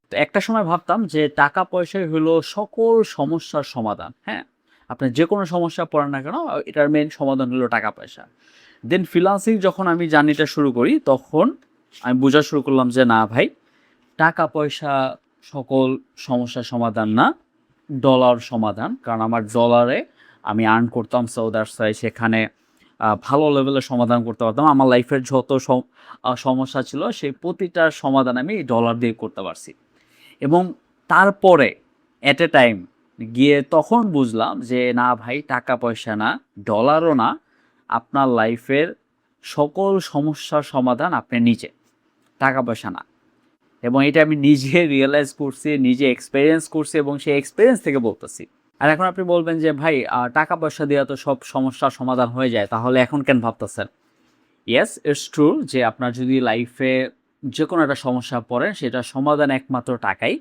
তো একটা সময় ভাবতাম যে টাকা পয়সাই হলো সকল সমস্যার সমাধান। হ্যাঁ? আপনার যেকোনো সমস্যায় পড়েন না কেন এটার মেইন সমাধান হলো টাকা পয়সা। দেন ফ্রিল্যান্সিং যখন আমি জার্নিটা শুরু করি তখন আমি বোঝা শুরু করলাম যে না ভাই, টাকা পয়সা সকল সমস্যার সমাধান না, ডলার সমাধান। কারণ আমার ডলারে আমি আর্ন করতাম, সো দ্যাটস ওয়াই সেখানে ভালো লেভেলের সমাধান করতে পারতাম। আমার লাইফের যত সমস্যা ছিল সেই প্রতিটার সমাধান আমি ডলার দিয়ে করতে পারছি। এবং তারপরে এট এ টাইম গিয়ে তখন বুঝলাম যে না ভাই, টাকা পয়সা না, ডলারও না, আপনার লাইফের সকল সমস্যার সমাধান আপনি নিজে, টাকা পয়সা না। এবং এটা আমি নিজে রিয়েলাইজ করছি, নিজে এক্সপেরিয়েন্স করছি এবং সেই এক্সপেরিয়েন্স থেকে বলতেছি। আর এখন আপনি বলবেন যে ভাই, টাকা পয়সা দিয়ে তো সব সমস্যার সমাধান হয়ে যায়, তাহলে এখন কেন ভাবতেছেন? ইয়েস, ইটস ট্রু যে আপনার যদি লাইফে যে কোনো একটা সমস্যা পড়েন সেটার সমাধান একমাত্র টাকাই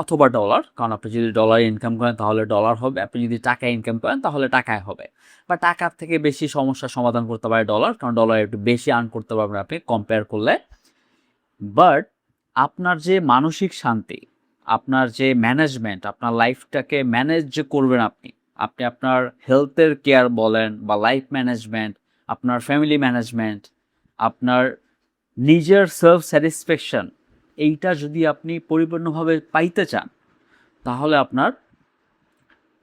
অথবা ডলার। কারণ আপনি যদি ডলার ইনকাম করেন তাহলে ডলার হবে, আপনি যদি টাকা ইনকাম করেন তাহলে টাকায় হবে। বা টাকার থেকে বেশি সমস্যার সমাধান করতে পারে ডলার, কারণ ডলার একটু বেশি আর্ন করতে পারবেন আপনি কম্পেয়ার করলে। বাট আপনার যে মানসিক শান্তি, আপনার যে ম্যানেজমেন্ট, আপনার লাইফটাকে ম্যানেজ যে করবেন আপনি, আপনি আপনার হেলথের কেয়ার বলেন বা লাইফ ম্যানেজমেন্ট, আপনার ফ্যামিলি ম্যানেজমেন্ট, আপনার নিজের সেলফ স্যাটিসফ্যাকশন, এইটা যদি আপনি পরিপূর্ণভাবে পাইতে চান তাহলে আপনার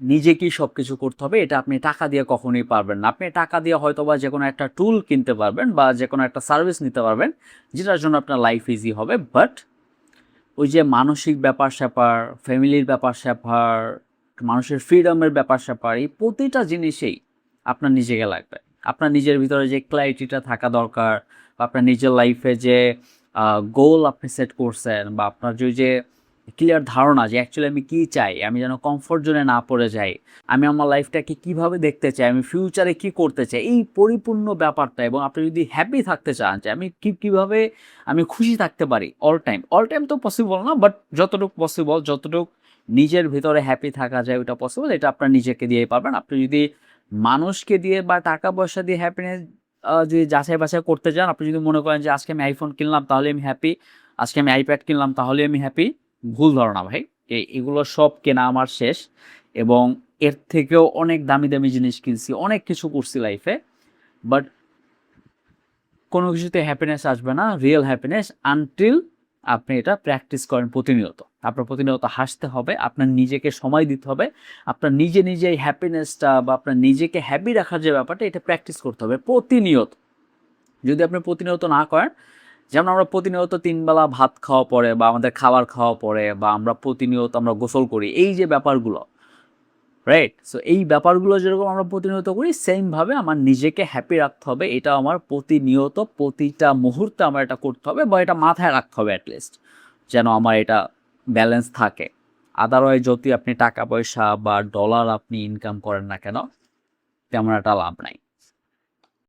নিজেকেই সব কিছু করতে হবে। এটা আপনি টাকা দিয়ে কখনোই পারবেন না। আপনি টাকা দিয়ে হয়তো বা যে কোনো একটা টুল কিনতে পারবেন বা যে কোনো একটা সার্ভিস নিতে পারবেন যেটার জন্য আপনার লাইফ ইজি হবে। বাট ওই যে মানসিক ব্যাপার-স্যাপার, ফ্যামিলির ব্যাপার-স্যাপার, মানুষের ফ্রিডমের ব্যাপার-স্যাপার, এই প্রতিটা জিনিসেই আপনার নিজেকে লাগবে। আপনার নিজের ভিতরে যে ক্ল্যারিটিটা থাকা দরকার, বা আপনার নিজের লাইফে যে গোল আপনি সেট করছেন, বা আপনার যে ক্লিয়ার ধারণা যে অ্যাকচুয়ালি আমি কী চাই, আমি যেন কমফোর্ট জোনে না পড়ে যাই, আমি আমার লাইফটাকে কীভাবে দেখতে চাই, আমি ফিউচারে কী করতে চাই, এই পরিপূর্ণ ব্যাপারটা। এবং আপনি যদি হ্যাপি থাকতে চান যে আমি কীভাবে আমি খুশি থাকতে পারি অল টাইম তো পসিবল না, বাট যতটুকু পসিবল, যতটুকু নিজের ভিতরে হ্যাপি থাকা যায় ওটা পসিবল, এটা আপনার নিজেকে দিয়েই পারবেন। আপনি যদি মানুষকে দিয়ে বা টাকা পয়সা দিয়ে হ্যাপিনেস যদি যাচাই বাছাই করতে চান, আপনি যদি মনে করেন যে আজকে আমি আইফোন কিনলাম তাহলে আমি হ্যাপি, আজকে আমি আইপ্যাড কিনলাম তাহলে আমি হ্যাপি, ভুল ধারণা ভাই। এগুলো সব কেনা আমার শেষ, এবং এর থেকেও অনেক দামি দামি জিনিস কিনছি, অনেক কিছু করছি লাইফে, বাট কোনো কিছুতে হ্যাপিনেস আসবে না, রিয়েল হ্যাপিনেস, আনটিল আপনি এটা প্র্যাকটিস করেন প্রতিনিয়ত। আপনার প্রতিনিয়ত হাসতে হবে, আপনার নিজেকে সময় দিতে হবে, আপনার নিজে নিজে এই হ্যাপিনেসটা বা আপনার নিজেকে হ্যাপি রাখার যে ব্যাপারটা, এটা প্র্যাকটিস করতে হবে প্রতিনিয়ত। যদি আপনি প্রতিনিয়ত না করেন, যেমন আমরা প্রতিনিয়ত ৩ বেলা ভাত খাওয়া পরে বা আমাদের খাবার খাওয়া পরে বা আমরা প্রতিনিয়ত আমরা গোসল করি, এই যে ব্যাপারগুলো, রাইট? সো এই ব্যাপারগুলো যেরকম আমরা প্রতিনিয়ত করি, সেমভাবে আমার নিজেকে হ্যাপি রাখতে হবে। এটা আমার প্রতিনিয়ত প্রতিটা মুহূর্তে আমার এটা করতে হবে, বা এটা মাথায় রাখতে হবে অ্যাটলিস্ট, যেন আমার এটা ব্যালেন্স থাকে। আদারওয়াইজ যদি আপনি টাকা পয়সা বা ডলার আপনি ইনকাম করেন না কেন, তেমন একটা লাভ নাই।